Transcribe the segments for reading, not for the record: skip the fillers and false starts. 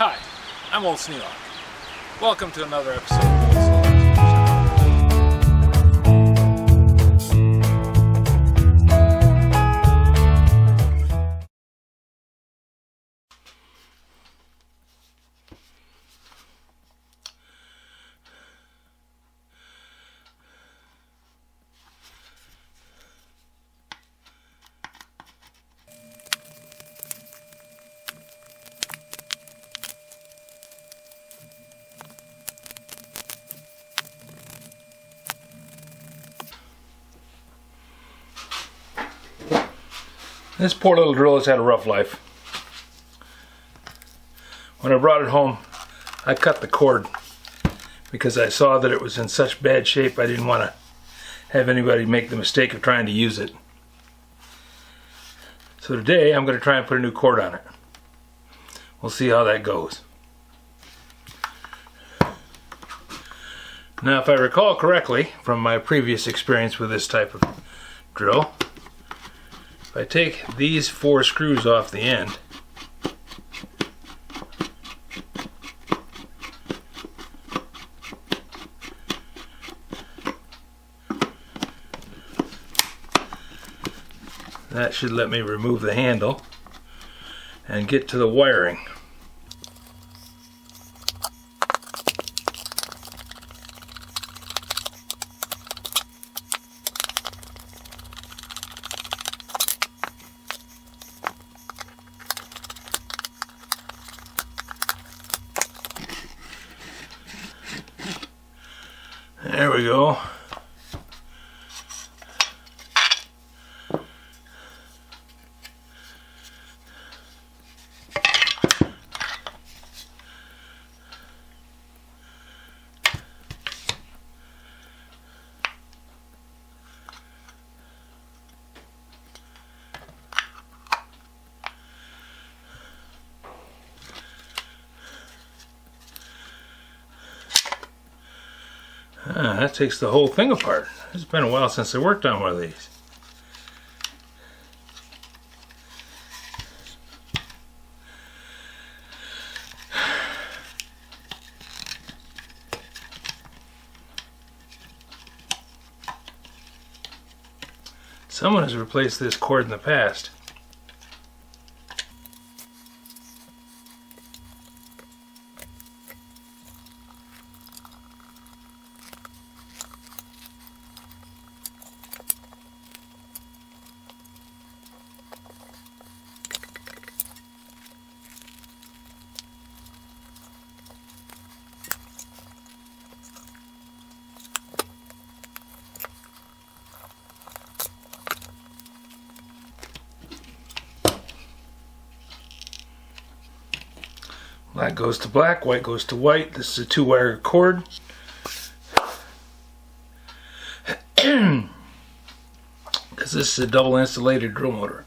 Hi, I'm Old Sneelock. Welcome to another episode of Old Sneelock. This poor little drill has had a rough life. When I brought it home, I cut the cord because I saw that it was in such bad shape I didn't want to have anybody make the mistake of trying to use it. So today I'm going to try and put a new cord on it. We'll see how that goes. Now, if I recall correctly from my previous experience with this type of drill, if I take these 4 screws off the end, that should let me remove the handle and get to the wiring. There we go. That takes the whole thing apart. It's been a while since I worked on one of these. Someone has replaced this cord in the past. Black goes to black, white goes to white. This is a 2-wire cord. Because this is a double insulated drill motor.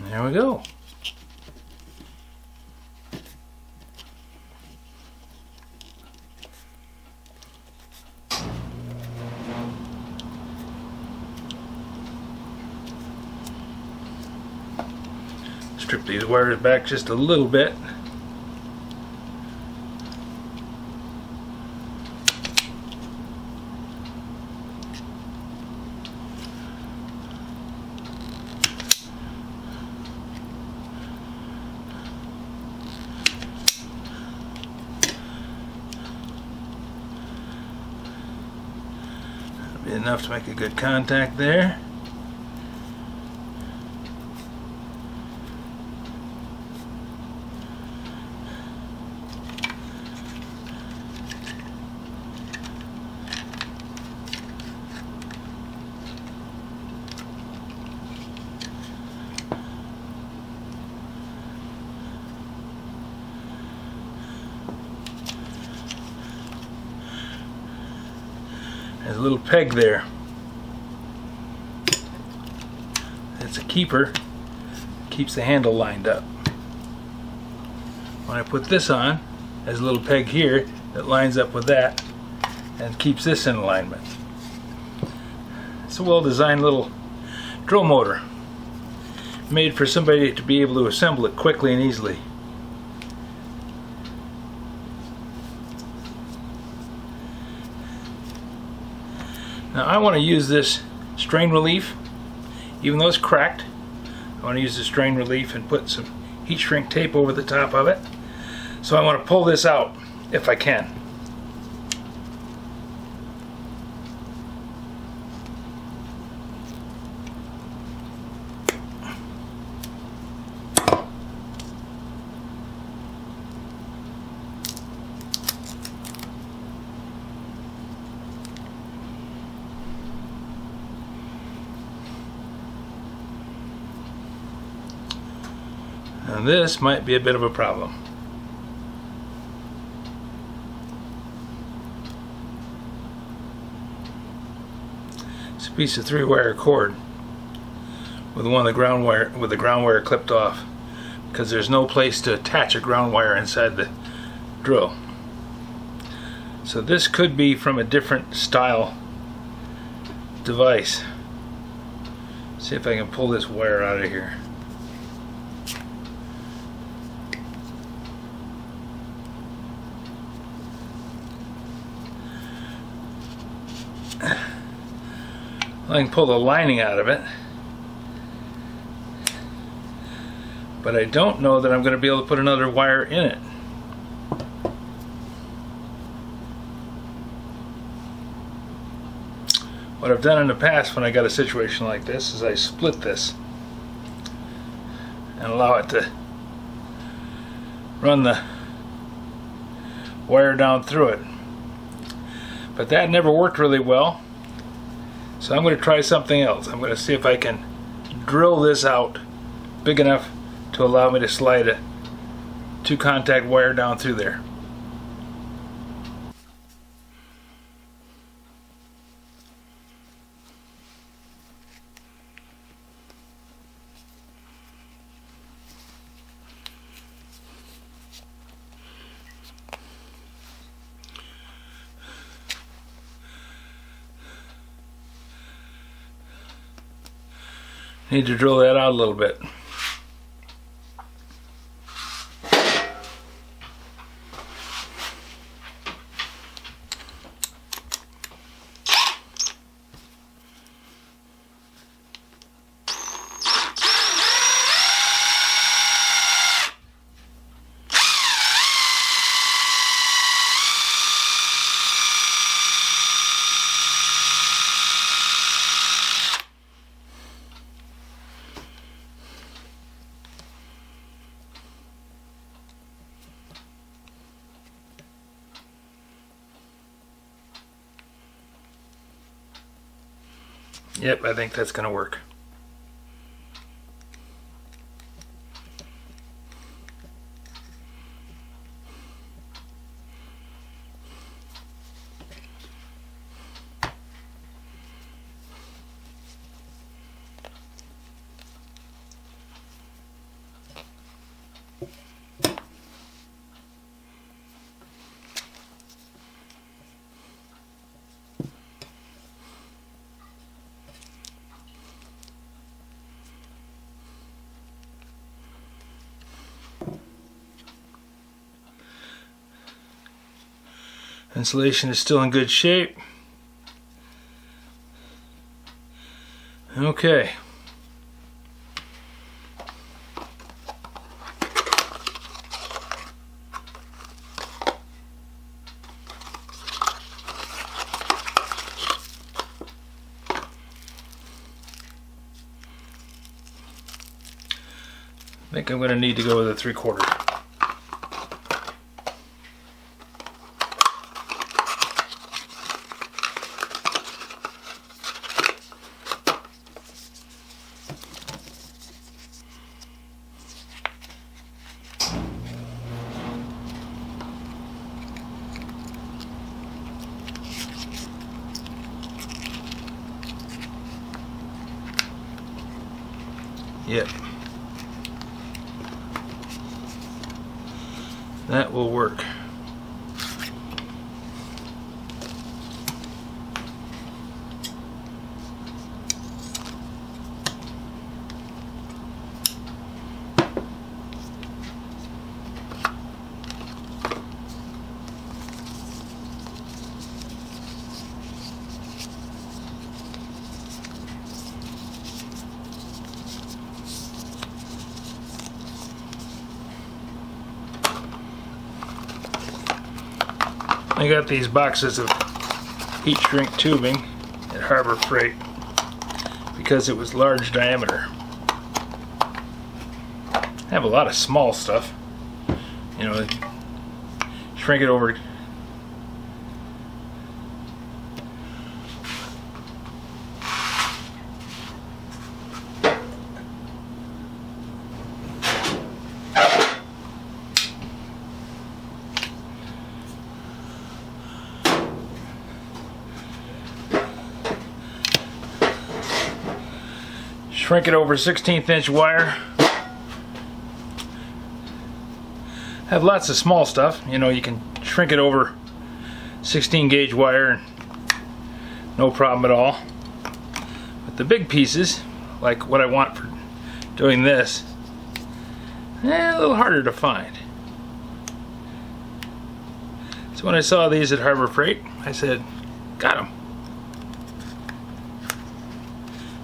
There we go. Strip these wires back just a little bit. Enough to make a good contact there. There's a little peg there. it's a keeper, keeps the handle lined up. When I put this on, there's a little peg here that lines up with that and keeps this in alignment. It's a well-designed little drill motor, made for somebody to be able to assemble it quickly and easily. Now I want to use this strain relief, even though it's cracked. I want to use the strain relief and put some heat shrink tape over the top of it. So I want to pull this out if I can. Now this might be a bit of a problem. It's a piece of 3-wire cord with the ground wire clipped off, because there's no place to attach a ground wire inside the drill. So this could be from a different style device. See if I can pull this wire out of here. I can pull the lining out of it, but I don't know that I'm going to be able to put another wire in it. What I've done in the past when I got a situation like this is I split this and allow it to run the wire down through it, but that never worked really well. So I'm going to try something else. I'm going to see if I can drill this out big enough to allow me to slide a 2-contact wire down through there. Need to drill that out a little bit. Yep, I think that's going to work. Insulation is still in good shape. Okay. I think I'm going to need to go with a 3/4. Yep. That will work. I got these boxes of heat shrink tubing at Harbor Freight because it was large diameter. I have a lot of small stuff, you know, shrink it over. Shrink it over 1/16 inch wire. Have lots of small stuff, you know, you can shrink it over 16 gauge wire, no problem at all. But the big pieces, like what I want for doing this, a little harder to find. So when I saw these at Harbor Freight, I said, got them.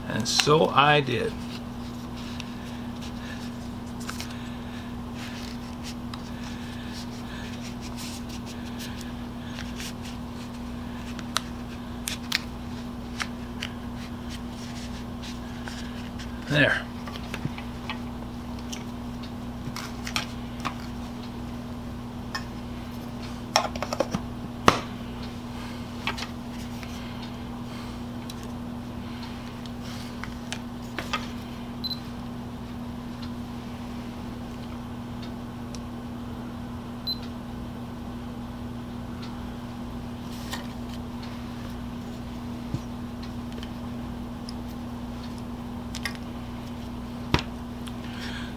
And so I did. There.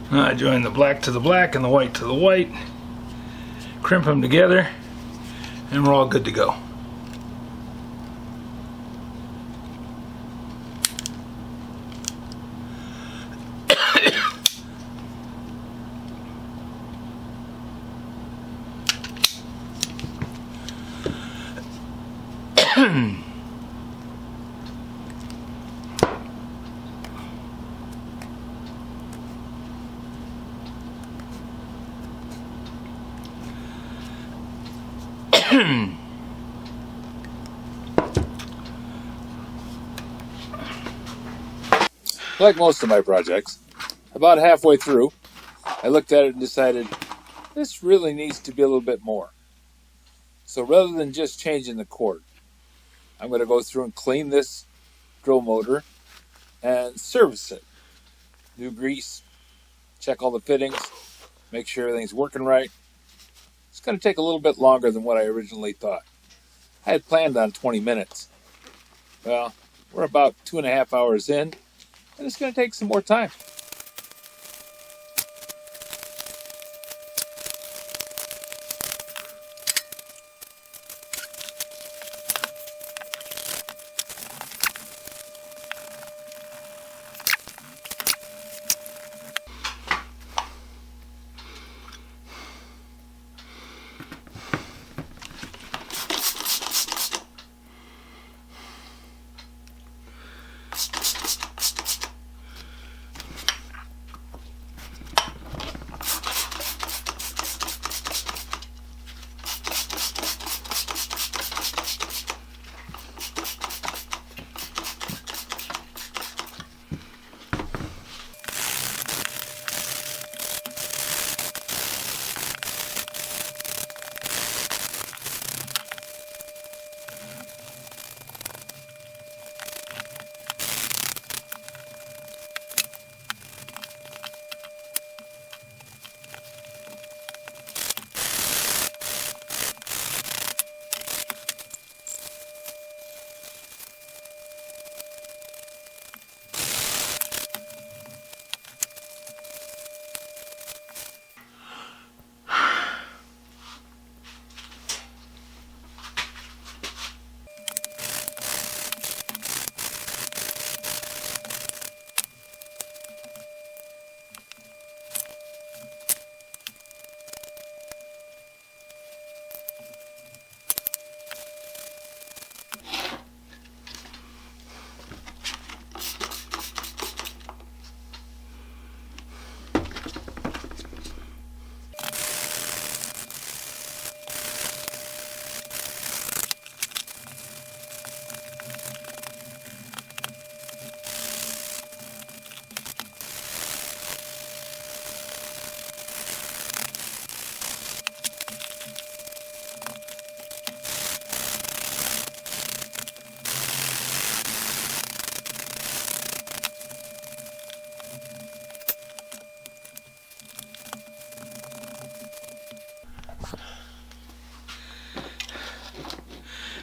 Now I join the black to the black and the white to the white, crimp them together, and we're all good to go. Like most of my projects, about halfway through, I looked at it and decided this really needs to be a little bit more. So rather than just changing the cord, I'm going to go through and clean this drill motor and service it. New grease, check all the fittings, make sure everything's working right. It's going to take a little bit longer than what I originally thought. I had planned on 20 minutes. Well, we're about 2.5 hours in, and it's going to take some more time.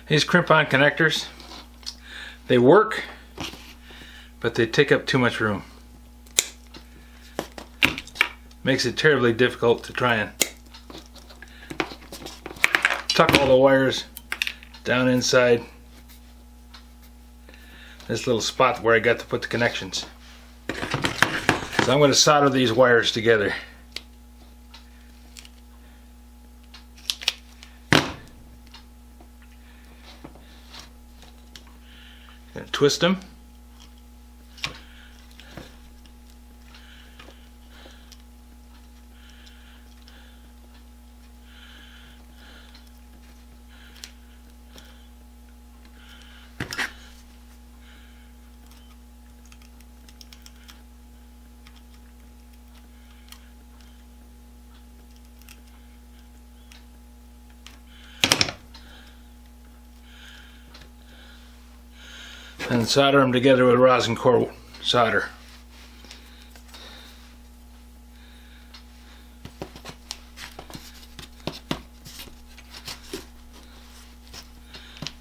These crimp-on connectors, they work, but they take up too much room. Makes it terribly difficult to try and tuck all the wires down inside this little spot where I got to put the connections. So I'm going to solder these wires together. Going to twist them. And solder them together with rosin core solder.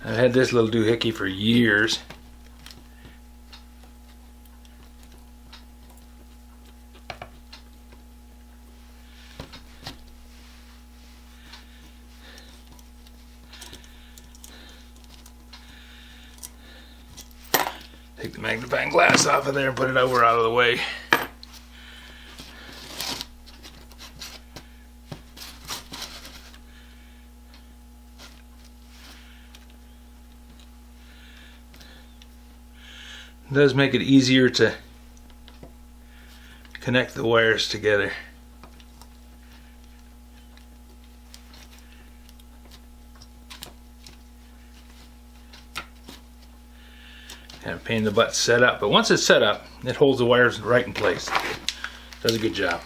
I've had this little doohickey for years. Take the magnifying glass off of there and put it over out of the way. It does make it easier to connect the wires together. Kind of pain in the butt to set up, but once it's set up, it holds the wires right in place. Does a good job.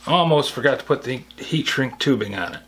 Almost forgot to put the heat shrink tubing on it.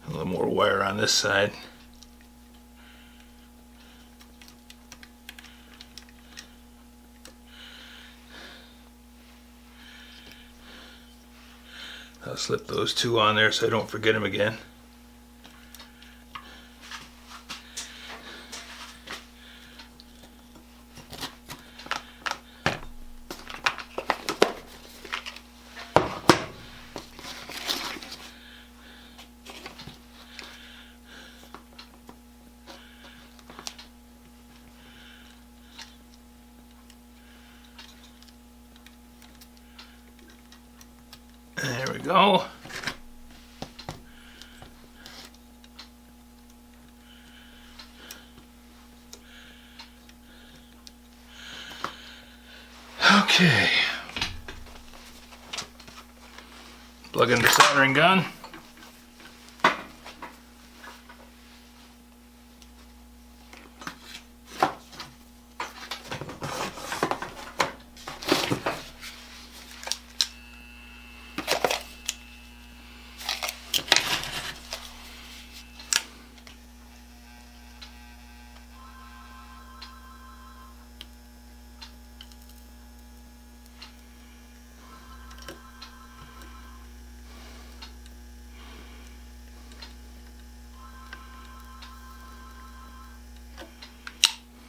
A little more wire on this side. I'll slip those two on there so I don't forget them again. There we go. Okay. Plug in the soldering gun.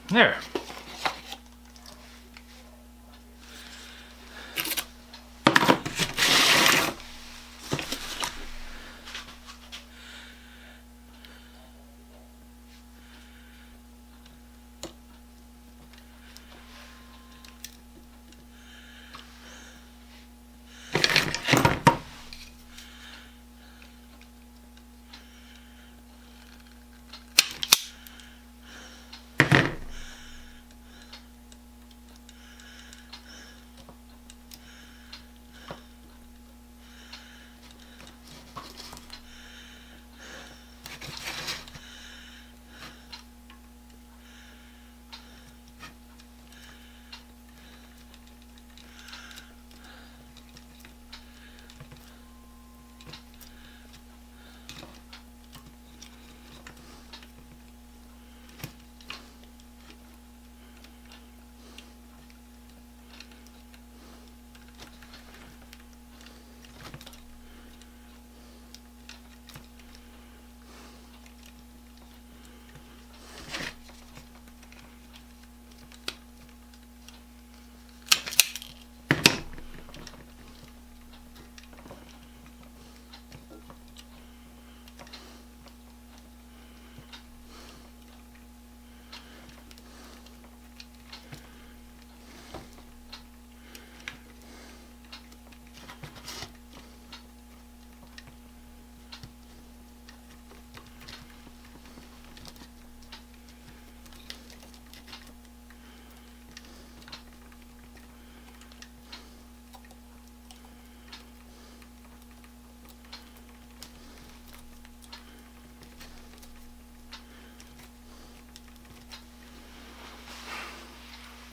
There.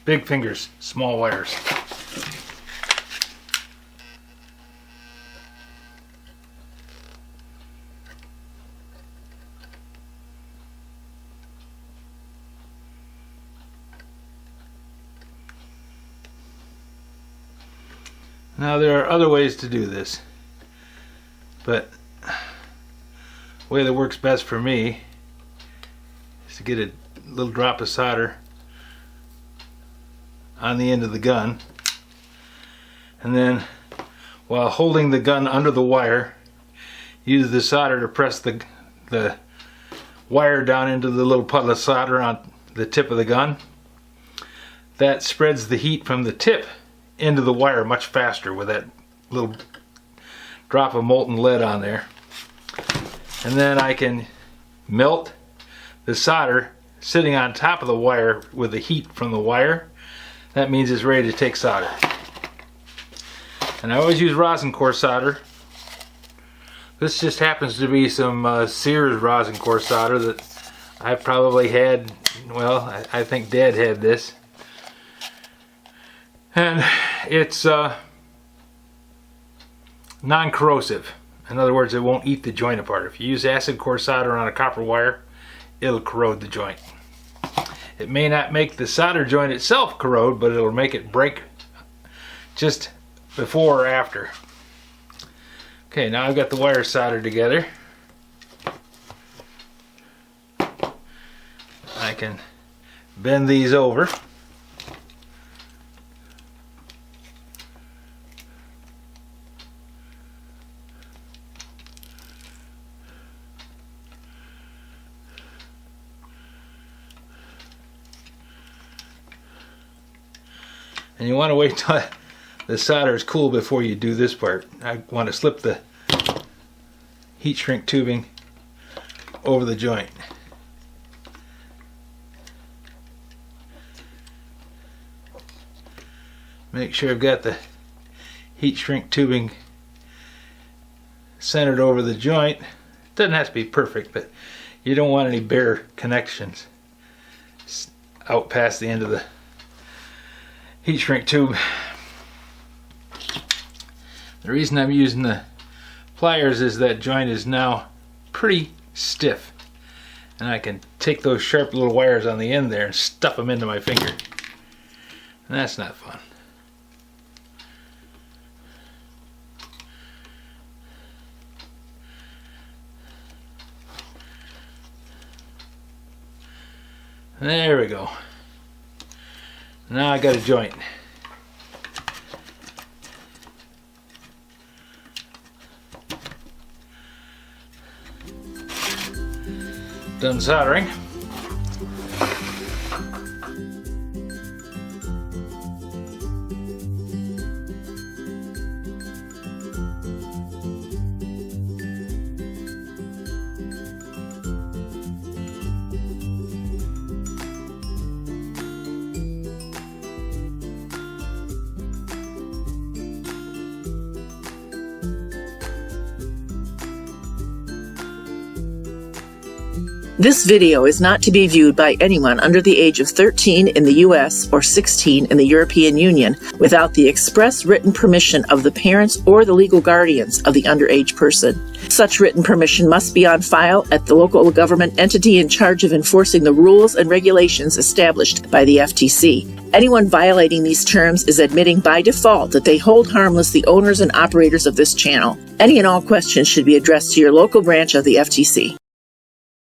big fingers, small wires. Now there are other ways to do this, but the way that works best for me is to get a little drop of solder on the end of the gun, and then while holding the gun under the wire, use the solder to press the wire down into the little puddle of solder on the tip of the gun. That spreads the heat from the tip into the wire much faster with that little drop of molten lead on there. And then I can melt the solder sitting on top of the wire with the heat from the wire. That means it's ready to take solder. And I always use rosin core solder. This just happens to be some Sears rosin core solder that I probably had, well, I think Dad had this. And it's non-corrosive. In other words, it won't eat the joint apart. If you use acid core solder on a copper wire, it'll corrode the joint. It may not make the solder joint itself corrode, but it'll make it break just before or after. Okay, now I've got the wires soldered together. I can bend these over. And you want to wait till the solder is cool before you do this part. I want to slip the heat shrink tubing over the joint. Make sure I've got the heat shrink tubing centered over the joint. It doesn't have to be perfect, but you don't want any bare connections out past the end of the heat shrink tube. The reason I'm using the pliers is that joint is now pretty stiff, and I can take those sharp little wires on the end there and stuff them into my finger, and that's not fun. There we go. Now I got a joint. Done soldering. This video is not to be viewed by anyone under the age of 13 in the U.S. or 16 in the European Union without the express written permission of the parents or the legal guardians of the underage person. Such written permission must be on file at the local government entity in charge of enforcing the rules and regulations established by the FTC. Anyone violating these terms is admitting by default that they hold harmless the owners and operators of this channel. Any and all questions should be addressed to your local branch of the FTC.